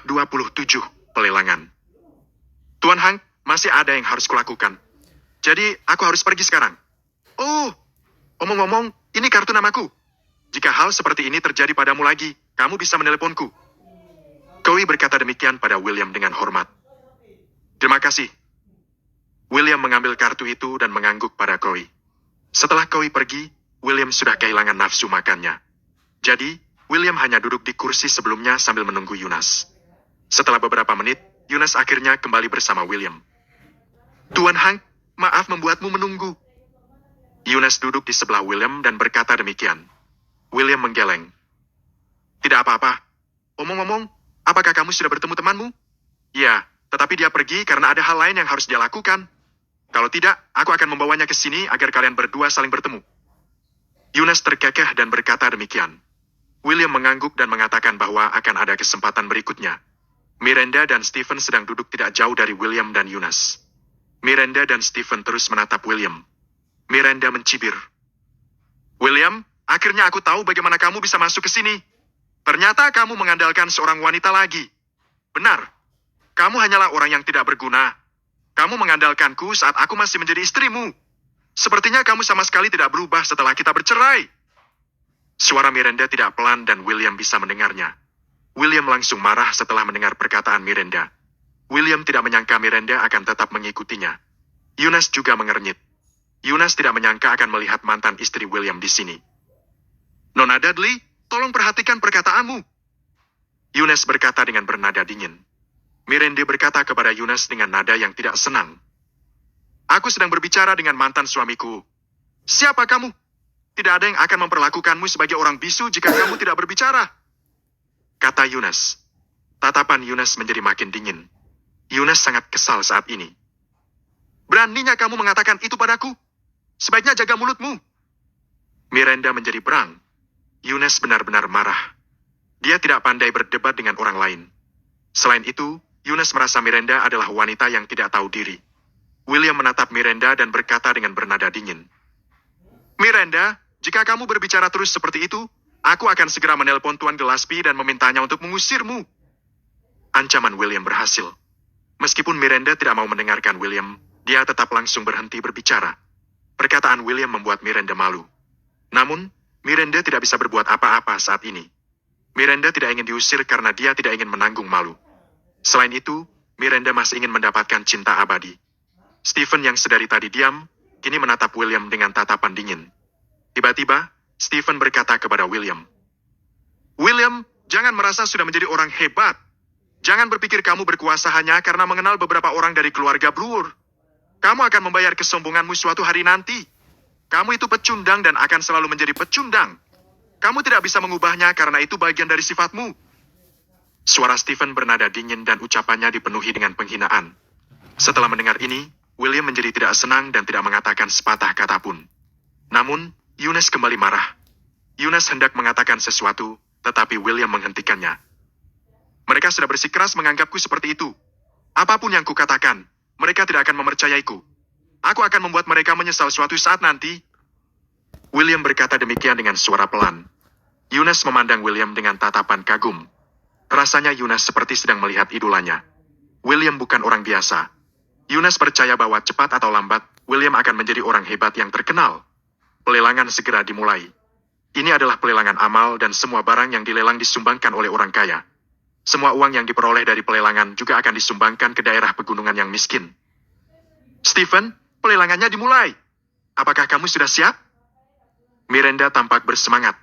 27 pelelangan. Tuan Hank, masih ada yang harus kulakukan. Jadi, aku harus pergi sekarang. Oh, omong-omong, ini kartu namaku. Jika hal seperti ini terjadi padamu lagi, kamu bisa meneleponku. Cowie berkata demikian pada William dengan hormat. Terima kasih. William mengambil kartu itu dan mengangguk pada Cowie. Setelah Cowie pergi, William sudah kehilangan nafsu makannya. Jadi, William hanya duduk di kursi sebelumnya sambil menunggu Yunus. Setelah beberapa menit, Yunus akhirnya kembali bersama William. Tuan Hank, maaf membuatmu menunggu. Yunus duduk di sebelah William dan berkata demikian. William menggeleng. Tidak apa-apa. Omong-omong, apakah kamu sudah bertemu temanmu? Ya, tetapi dia pergi karena ada hal lain yang harus dia lakukan. Kalau tidak, aku akan membawanya ke sini agar kalian berdua saling bertemu. Yunus terkekeh dan berkata demikian. William mengangguk dan mengatakan bahwa akan ada kesempatan berikutnya. Miranda dan Stephen sedang duduk tidak jauh dari William dan Yunus. Miranda dan Stephen terus menatap William. Miranda mencibir. William, akhirnya aku tahu bagaimana kamu bisa masuk ke sini. Ternyata kamu mengandalkan seorang wanita lagi. Benar. Kamu hanyalah orang yang tidak berguna. Kamu mengandalkanku saat aku masih menjadi istrimu. Sepertinya kamu sama sekali tidak berubah setelah kita bercerai. Suara Miranda tidak pelan dan William bisa mendengarnya. William langsung marah setelah mendengar perkataan Miranda. William tidak menyangka Miranda akan tetap mengikutinya. Yunus juga mengernyit. Yunus tidak menyangka akan melihat mantan istri William di sini. Nona Dudley, tolong perhatikan perkataanmu. Yunus berkata dengan bernada dingin. Miranda berkata kepada Yunus dengan nada yang tidak senang. Aku sedang berbicara dengan mantan suamiku. Siapa kamu? Tidak ada yang akan memperlakukanmu sebagai orang bisu jika kamu tidak berbicara. Kata Yunus. Tatapan Yunus menjadi makin dingin. Yunus sangat kesal saat ini. Beraninya kamu mengatakan itu padaku? Sebaiknya jaga mulutmu. Miranda menjadi berang. Yunus benar-benar marah. Dia tidak pandai berdebat dengan orang lain. Selain itu, Yunus merasa Miranda adalah wanita yang tidak tahu diri. William menatap Miranda dan berkata dengan bernada dingin. Miranda, jika kamu berbicara terus seperti itu, aku akan segera menelpon Tuan Gillespie dan memintanya untuk mengusirmu. Ancaman William berhasil. Meskipun Miranda tidak mau mendengarkan William, dia tetap langsung berhenti berbicara. Perkataan William membuat Miranda malu. Namun, Miranda tidak bisa berbuat apa-apa saat ini. Miranda tidak ingin diusir karena dia tidak ingin menanggung malu. Selain itu, Miranda masih ingin mendapatkan cinta abadi. Stephen yang sedari tadi diam, kini menatap William dengan tatapan dingin. Tiba-tiba, Stephen berkata kepada William. William, jangan merasa sudah menjadi orang hebat. Jangan berpikir kamu berkuasa hanya karena mengenal beberapa orang dari keluarga Brewer. Kamu akan membayar kesombonganmu suatu hari nanti. Kamu itu pecundang dan akan selalu menjadi pecundang. Kamu tidak bisa mengubahnya karena itu bagian dari sifatmu. Suara Stephen bernada dingin dan ucapannya dipenuhi dengan penghinaan. Setelah mendengar ini, William menjadi tidak senang dan tidak mengatakan sepatah kata pun. Namun, Yunus kembali marah. Yunus hendak mengatakan sesuatu, tetapi William menghentikannya. Mereka sudah bersikeras menganggapku seperti itu. Apapun yang kukatakan, mereka tidak akan mempercayaiku. Aku akan membuat mereka menyesal suatu saat nanti. William berkata demikian dengan suara pelan. Yunus memandang William dengan tatapan kagum. Rasanya Yunus seperti sedang melihat idolanya. William bukan orang biasa. Yunus percaya bahwa cepat atau lambat, William akan menjadi orang hebat yang terkenal. Pelelangan segera dimulai. Ini adalah pelelangan amal dan semua barang yang dilelang disumbangkan oleh orang kaya. Semua uang yang diperoleh dari pelelangan juga akan disumbangkan ke daerah pegunungan yang miskin. Stephen, pelelangannya dimulai. Apakah kamu sudah siap? Miranda tampak bersemangat.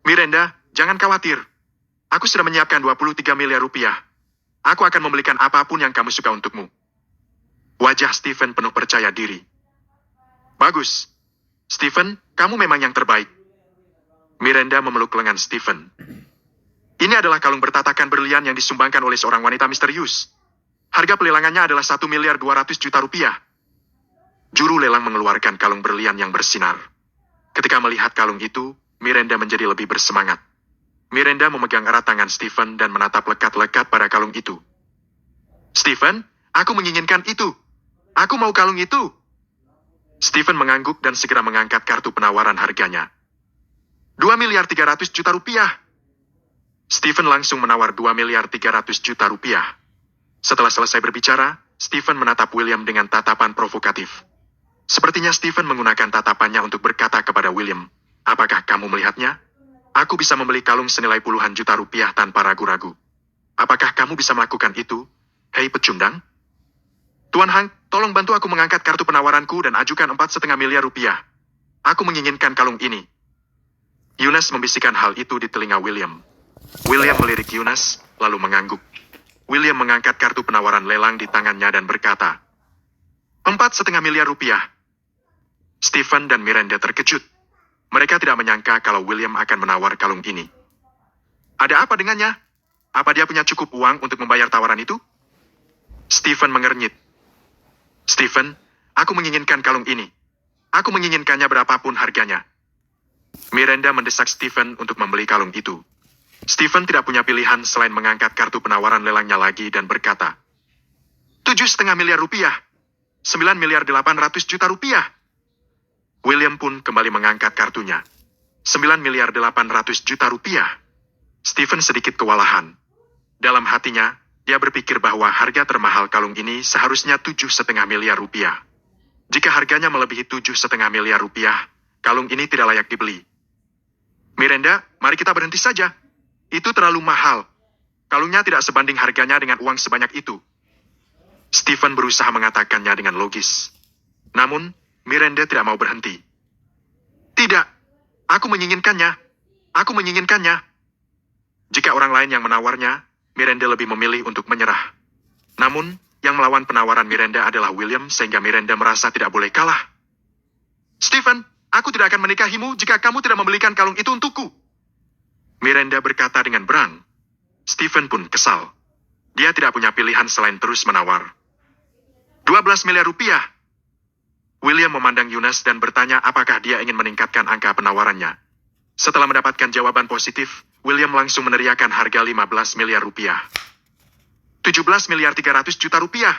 Miranda, jangan khawatir. Aku sudah menyiapkan 23 miliar rupiah. Aku akan membelikan apapun yang kamu suka untukmu. Wajah Stephen penuh percaya diri. Bagus. Stephen, kamu memang yang terbaik. Miranda memeluk lengan Stephen. Ini adalah kalung bertatakan berlian yang disumbangkan oleh seorang wanita misterius. Harga pelelangannya adalah 1 miliar 200 juta rupiah. Juru lelang mengeluarkan kalung berlian yang bersinar. Ketika melihat kalung itu, Miranda menjadi lebih bersemangat. Miranda memegang erat tangan Stephen dan menatap lekat-lekat pada kalung itu. Stephen, aku menginginkan itu. Aku mau kalung itu. Stephen mengangguk dan segera mengangkat kartu penawaran harganya. 2 miliar 300 juta rupiah. Stephen langsung menawar 2.300.000.000 rupiah. Setelah selesai berbicara, Stephen menatap William dengan tatapan provokatif. Sepertinya Stephen menggunakan tatapannya untuk berkata kepada William, "Apakah kamu melihatnya? Aku bisa membeli kalung senilai puluhan juta rupiah tanpa ragu-ragu. Apakah kamu bisa melakukan itu, hei pecundang?" "Tuan Hank, tolong bantu aku mengangkat kartu penawaranku dan ajukan 4,5 miliar rupiah. Aku menginginkan kalung ini." Yunus membisikkan hal itu di telinga William. William melirik Yunus, lalu mengangguk. William mengangkat kartu penawaran lelang di tangannya dan berkata, 4,5 miliar rupiah. Stephen dan Miranda terkejut. Mereka tidak menyangka kalau William akan menawar kalung ini. "Ada apa dengannya? Apa dia punya cukup uang untuk membayar tawaran itu?" Stephen mengernyit. "Stephen, aku menginginkan kalung ini. Aku menginginkannya berapapun harganya." Miranda mendesak Stephen untuk membeli kalung itu. Stephen tidak punya pilihan selain mengangkat kartu penawaran lelangnya lagi dan berkata, 7,5 miliar rupiah. 9.800.000.000 rupiah. William pun kembali mengangkat kartunya. 9.800.000.000 rupiah. Stephen sedikit kewalahan. Dalam hatinya, dia berpikir bahwa harga termahal kalung ini seharusnya 7,5 miliar rupiah. Jika harganya melebihi 7,5 miliar rupiah, kalung ini tidak layak dibeli. "Miranda, mari kita berhenti saja. Itu terlalu mahal. Kalungnya tidak sebanding harganya dengan uang sebanyak itu." Stephen berusaha mengatakannya dengan logis. Namun, Miranda tidak mau berhenti. "Tidak, aku menginginkannya. Aku menginginkannya." Jika orang lain yang menawarnya, Miranda lebih memilih untuk menyerah. Namun, yang melawan penawaran Miranda adalah William sehingga Miranda merasa tidak boleh kalah. "Stephen, aku tidak akan menikahimu jika kamu tidak membelikan kalung itu untukku." Miranda berkata dengan berang. Stephen pun kesal. Dia tidak punya pilihan selain terus menawar. 12 miliar rupiah. William memandang Yunus dan bertanya apakah dia ingin meningkatkan angka penawarannya. Setelah mendapatkan jawaban positif, William langsung meneriakkan harga 15 miliar rupiah. 17.300.000.000 rupiah.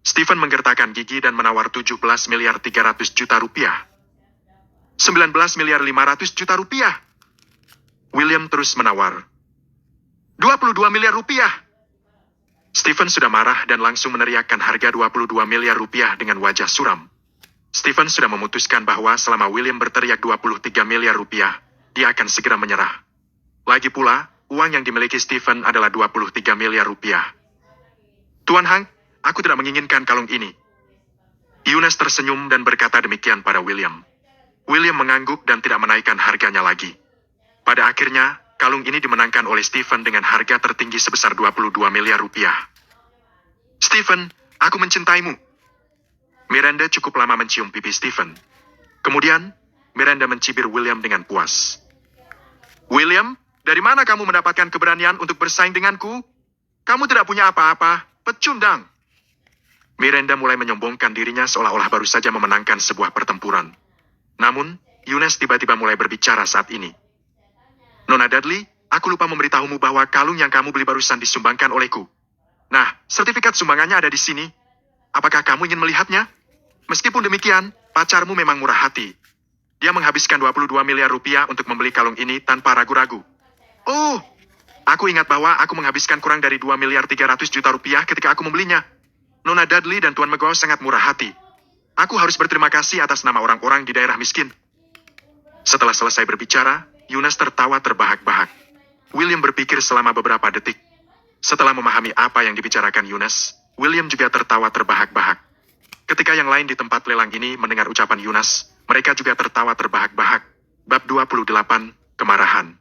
Stephen menggertakkan gigi dan menawar 17.300.000.000 rupiah. 19.500.000.000 rupiah. William terus menawar. 22 miliar rupiah. Stephen sudah marah dan langsung meneriakkan harga 22 miliar rupiah dengan wajah suram. Stephen sudah memutuskan bahwa selama William berteriak 23 miliar rupiah, dia akan segera menyerah. Lagi pula, uang yang dimiliki Stephen adalah 23 miliar rupiah. "Tuan Hank, aku tidak menginginkan kalung ini." Yunus tersenyum dan berkata demikian pada William. William mengangguk dan tidak menaikkan harganya lagi. Pada akhirnya, kalung ini dimenangkan oleh Stephen dengan harga tertinggi sebesar 22 miliar rupiah. "Stephen, aku mencintaimu." Miranda cukup lama mencium pipi Stephen. Kemudian, Miranda mencibir William dengan puas. "William, dari mana kamu mendapatkan keberanian untuk bersaing denganku? Kamu tidak punya apa-apa, pecundang." Miranda mulai menyombongkan dirinya seolah-olah baru saja memenangkan sebuah pertempuran. Namun, Yunus tiba-tiba mulai berbicara saat ini. "Nona Dudley, aku lupa memberitahumu bahwa kalung yang kamu beli barusan disumbangkan olehku. Nah, sertifikat sumbangannya ada di sini. Apakah kamu ingin melihatnya? Meskipun demikian, pacarmu memang murah hati. Dia menghabiskan 22 miliar rupiah untuk membeli kalung ini tanpa ragu-ragu." "Oh, aku ingat bahwa aku menghabiskan kurang dari 2.300.000.000 rupiah ketika aku membelinya. Nona Dudley dan Tuan McGraw sangat murah hati. Aku harus berterima kasih atas nama orang-orang di daerah miskin." Setelah selesai berbicara, Yunus tertawa terbahak-bahak. William berpikir selama beberapa detik. Setelah memahami apa yang dibicarakan Yunus, William juga tertawa terbahak-bahak. Ketika yang lain di tempat lelang ini mendengar ucapan Yunus, mereka juga tertawa terbahak-bahak. Bab 28, Kemarahan.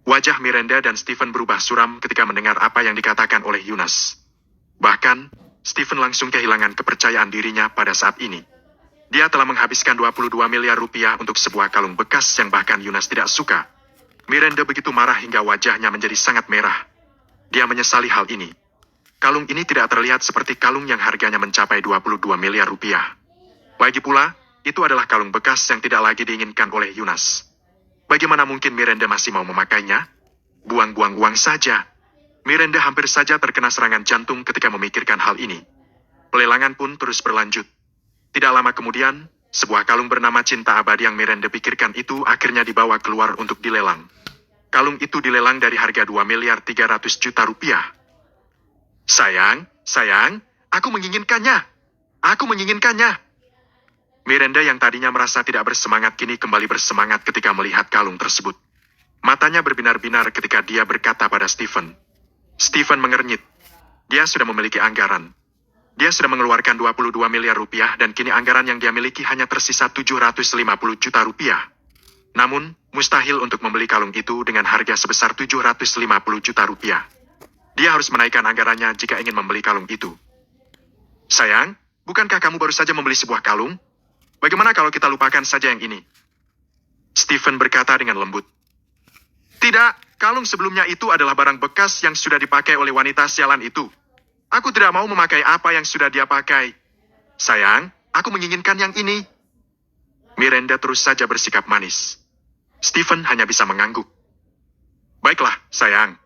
Wajah Miranda dan Stephen berubah suram ketika mendengar apa yang dikatakan oleh Yunus. Bahkan, Stephen langsung kehilangan kepercayaan dirinya pada saat ini. Dia telah menghabiskan 22 miliar rupiah untuk sebuah kalung bekas yang bahkan Yunus tidak suka. Miranda begitu marah hingga wajahnya menjadi sangat merah. Dia menyesali hal ini. Kalung ini tidak terlihat seperti kalung yang harganya mencapai 22 miliar rupiah. Lagi pula, itu adalah kalung bekas yang tidak lagi diinginkan oleh Yunus. Bagaimana mungkin Miranda masih mau memakainya? Buang-buang uang saja. Miranda hampir saja terkena serangan jantung ketika memikirkan hal ini. Pelelangan pun terus berlanjut. Tidak lama kemudian, sebuah kalung bernama Cinta Abadi yang Miranda pikirkan itu akhirnya dibawa keluar untuk dilelang. kalung itu dilelang dari harga 2.300.000.000 rupiah. Sayang, aku menginginkannya. Aku menginginkannya. Miranda yang tadinya merasa tidak bersemangat kini kembali bersemangat ketika melihat kalung tersebut. Matanya berbinar-binar ketika dia berkata pada Stephen. Stephen mengernyit. Dia sudah memiliki anggaran. Dia sudah mengeluarkan 22 miliar rupiah dan kini anggaran yang dia miliki hanya tersisa 750 juta rupiah. Namun, mustahil untuk membeli kalung itu dengan harga sebesar 750 juta rupiah. Dia harus menaikkan anggarannya jika ingin membeli kalung itu. Sayang, bukankah kamu baru saja membeli sebuah kalung? Bagaimana kalau kita lupakan saja yang ini? Stephen berkata dengan lembut. Tidak, kalung sebelumnya itu adalah barang bekas yang sudah dipakai oleh wanita sialan itu. Aku tidak mau memakai apa yang sudah dia pakai. Sayang, aku menginginkan yang ini. Miranda terus saja bersikap manis. Stephen hanya bisa mengangguk. Baiklah, sayang.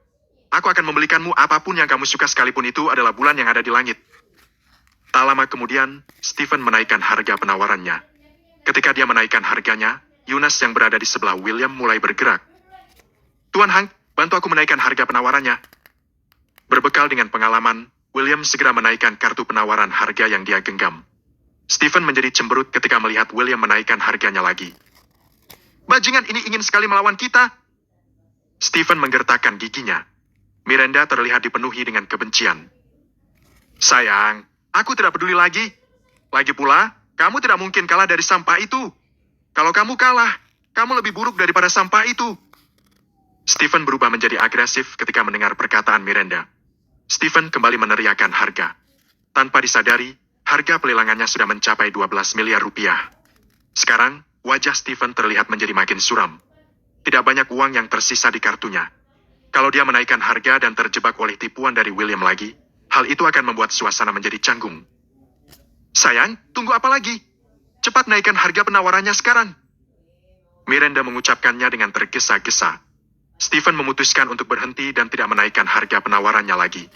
Aku akan membelikanmu apapun yang kamu suka sekalipun itu adalah bulan yang ada di langit. Tak lama kemudian, Stephen menaikkan harga penawarannya. Ketika dia menaikkan harganya, Yunus yang berada di sebelah William mulai bergerak. Tuan Hank, bantu aku menaikkan harga penawarannya. Berbekal dengan pengalaman, William segera menaikkan kartu penawaran harga yang dia genggam. Stephen menjadi cemberut ketika melihat William menaikkan harganya lagi. Bajingan ini ingin sekali melawan kita. Stephen menggertakkan giginya. Miranda terlihat dipenuhi dengan kebencian. Sayang, aku tidak peduli lagi. Lagi pula, kamu tidak mungkin kalah dari sampah itu. Kalau kamu kalah, kamu lebih buruk daripada sampah itu. Stephen berubah menjadi agresif ketika mendengar perkataan Miranda. Stephen kembali meneriakkan harga. Tanpa disadari, harga pelelangannya sudah mencapai 12 miliar rupiah. Sekarang, wajah Stephen terlihat menjadi makin suram. Tidak banyak uang yang tersisa di kartunya. Kalau dia menaikkan harga dan terjebak oleh tipuan dari William lagi, hal itu akan membuat suasana menjadi canggung. Sayang, tunggu apa lagi? Cepat naikkan harga penawarannya sekarang. Miranda mengucapkannya dengan tergesa-gesa. Stephen memutuskan untuk berhenti dan tidak menaikkan harga penawarannya lagi.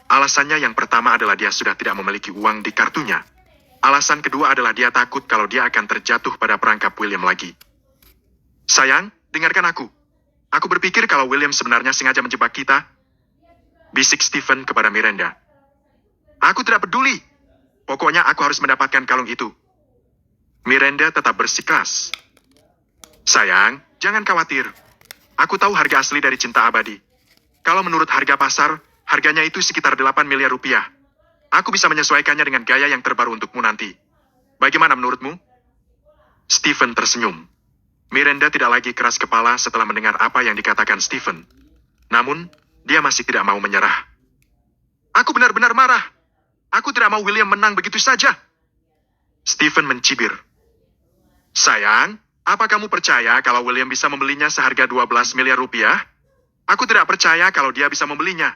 Alasannya yang pertama adalah dia sudah tidak memiliki uang di kartunya. Alasan kedua adalah dia takut kalau dia akan terjatuh pada perangkap William lagi. Sayang, dengarkan aku. Aku berpikir kalau William sebenarnya sengaja menjebak kita. Bisik Stephen kepada Miranda. Aku tidak peduli. Pokoknya aku harus mendapatkan kalung itu. Miranda tetap bersikeras. Sayang, jangan khawatir. Aku tahu harga asli dari cinta abadi. Kalau menurut harga pasar, harganya itu sekitar 8 miliar rupiah. Aku bisa menyesuaikannya dengan gaya yang terbaru untukmu nanti. Bagaimana menurutmu? Stephen tersenyum. Miranda tidak lagi keras kepala setelah mendengar apa yang dikatakan Stephen. Namun, dia masih tidak mau menyerah. Aku benar-benar marah. Aku tidak mau William menang begitu saja. Stephen mencibir. Sayang, apa kamu percaya kalau William bisa membelinya seharga 12 miliar rupiah? Aku tidak percaya kalau dia bisa membelinya.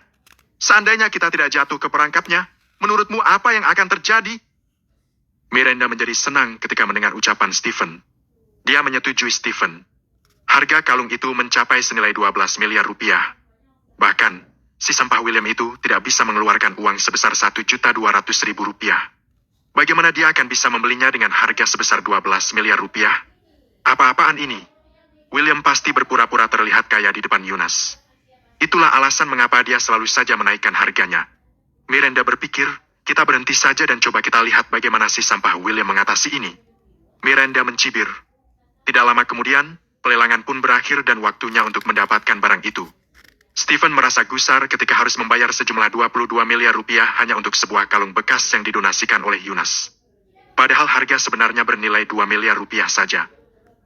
Seandainya kita tidak jatuh ke perangkapnya, menurutmu apa yang akan terjadi? Miranda menjadi senang ketika mendengar ucapan Stephen. Dia menyetujui Stephen. Harga kalung itu mencapai senilai 12 miliar rupiah. Bahkan, si sampah William itu tidak bisa mengeluarkan uang sebesar 1.200.000 rupiah. Bagaimana dia akan bisa membelinya dengan harga sebesar 12 miliar rupiah? Apa-apaan ini? William pasti berpura-pura terlihat kaya di depan Yunus. Itulah alasan mengapa dia selalu saja menaikkan harganya. Miranda berpikir, kita berhenti saja dan coba kita lihat bagaimana si sampah William mengatasi ini. Miranda mencibir. Tidak lama kemudian, pelelangan pun berakhir dan waktunya untuk mendapatkan barang itu. Stephen merasa gusar ketika harus membayar sejumlah 22 miliar rupiah hanya untuk sebuah kalung bekas yang didonasikan oleh Yunus. Padahal harga sebenarnya bernilai 2 miliar rupiah saja.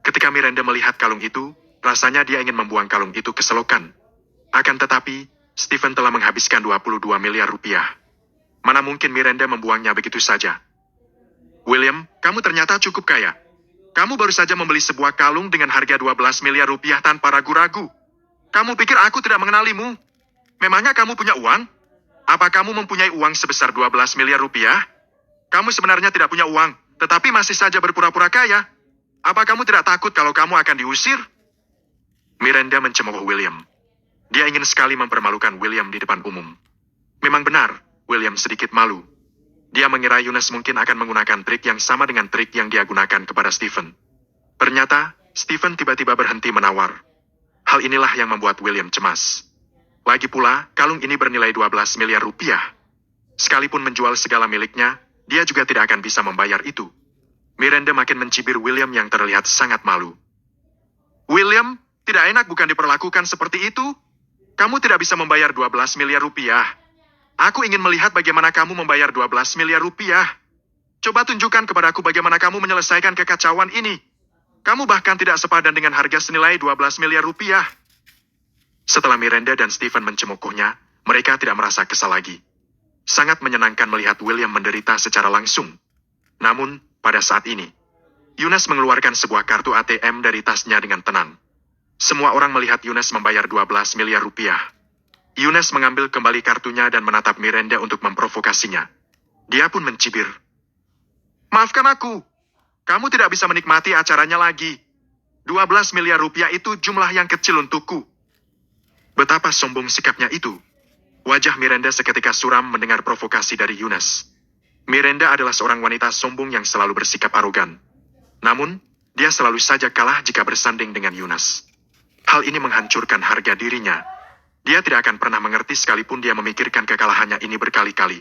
Ketika Miranda melihat kalung itu, rasanya dia ingin membuang kalung itu ke selokan. Akan tetapi, Stephen telah menghabiskan 22 miliar rupiah. Mana mungkin Miranda membuangnya begitu saja? William, kamu ternyata cukup kaya. Kamu baru saja membeli sebuah kalung dengan harga 12 miliar rupiah tanpa ragu-ragu. Kamu pikir aku tidak mengenalimu? Memangnya kamu punya uang? Apa kamu mempunyai uang sebesar 12 miliar rupiah? Kamu sebenarnya tidak punya uang, tetapi masih saja berpura-pura kaya. Apa kamu tidak takut kalau kamu akan diusir? Miranda mencemooh William. Dia ingin sekali mempermalukan William di depan umum. Memang benar, William sedikit malu. Dia mengira Yunus mungkin akan menggunakan trik yang sama dengan trik yang dia gunakan kepada Stephen. Ternyata, Stephen tiba-tiba berhenti menawar. Hal inilah yang membuat William cemas. Lagi pula, kalung ini bernilai 12 miliar rupiah. Sekalipun menjual segala miliknya, dia juga tidak akan bisa membayar itu. Miranda makin mencibir William yang terlihat sangat malu. William, tidak enak bukan diperlakukan seperti itu? Kamu tidak bisa membayar 12 miliar rupiah. Aku ingin melihat bagaimana kamu membayar 12 miliar rupiah. Coba tunjukkan kepadaku bagaimana kamu menyelesaikan kekacauan ini. Kamu bahkan tidak sepadan dengan harga senilai 12 miliar rupiah. Setelah Miranda dan Stephen mencemukuhnya, mereka tidak merasa kesal lagi. Sangat menyenangkan melihat William menderita secara langsung. Namun, pada saat ini, Yunus mengeluarkan sebuah kartu ATM dari tasnya dengan tenang. Semua orang melihat Yunus membayar 12 miliar rupiah. Yunus mengambil kembali kartunya dan menatap Miranda untuk memprovokasinya. Dia pun mencibir. Maafkan aku. Kamu tidak bisa menikmati acaranya lagi. 12 miliar rupiah itu jumlah yang kecil untukku. Betapa sombong sikapnya itu. Wajah Miranda seketika suram mendengar provokasi dari Yunus. Miranda adalah seorang wanita sombong yang selalu bersikap arogan. Namun, dia selalu saja kalah jika bersanding dengan Yunus. Hal ini menghancurkan harga dirinya. Dia tidak akan pernah mengerti sekalipun dia memikirkan kekalahannya ini berkali-kali.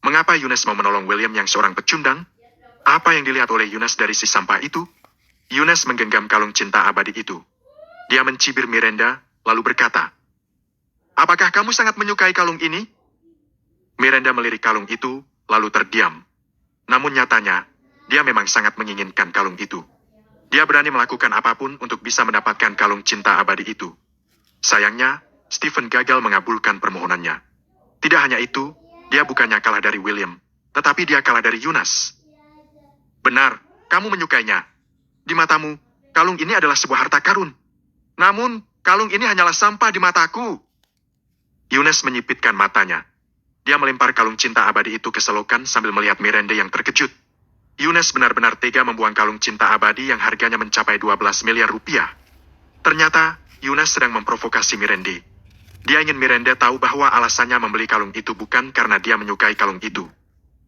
Mengapa Yunus mau menolong William yang seorang pecundang? Apa yang dilihat oleh Yunus dari si sampah itu? Yunus menggenggam kalung cinta abadi itu. Dia mencibir Miranda, lalu berkata, apakah kamu sangat menyukai kalung ini? Miranda melirik kalung itu, lalu terdiam. Namun nyatanya, dia memang sangat menginginkan kalung itu. Dia berani melakukan apapun untuk bisa mendapatkan kalung cinta abadi itu. Sayangnya, Stephen gagal mengabulkan permohonannya. Tidak hanya itu, dia bukannya kalah dari William, tetapi dia kalah dari Yunus. Benar, kamu menyukainya. Di matamu, kalung ini adalah sebuah harta karun. Namun, kalung ini hanyalah sampah di mataku. Yunus menyipitkan matanya. Dia melempar kalung cinta abadi itu ke selokan sambil melihat Miranda yang terkejut. Yunus benar-benar tega membuang kalung cinta abadi yang harganya mencapai 12 miliar rupiah. Ternyata, Yunus sedang memprovokasi Miranda. Dia ingin Miranda tahu bahwa alasannya membeli kalung itu bukan karena dia menyukai kalung itu.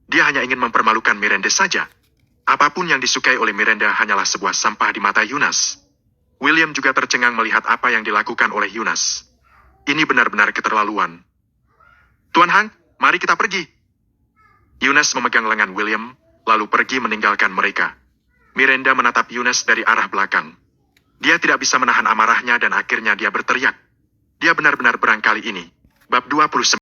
Dia hanya ingin mempermalukan Miranda saja. Apapun yang disukai oleh Miranda hanyalah sebuah sampah di mata Yunus. William juga tercengang melihat apa yang dilakukan oleh Yunus. Ini benar-benar keterlaluan. Tuan Hank, mari kita pergi. Yunus memegang lengan William, lalu pergi meninggalkan mereka. Miranda menatap Yunus dari arah belakang. Dia tidak bisa menahan amarahnya dan akhirnya dia berteriak. Dia benar-benar berang kali ini. Bab 29.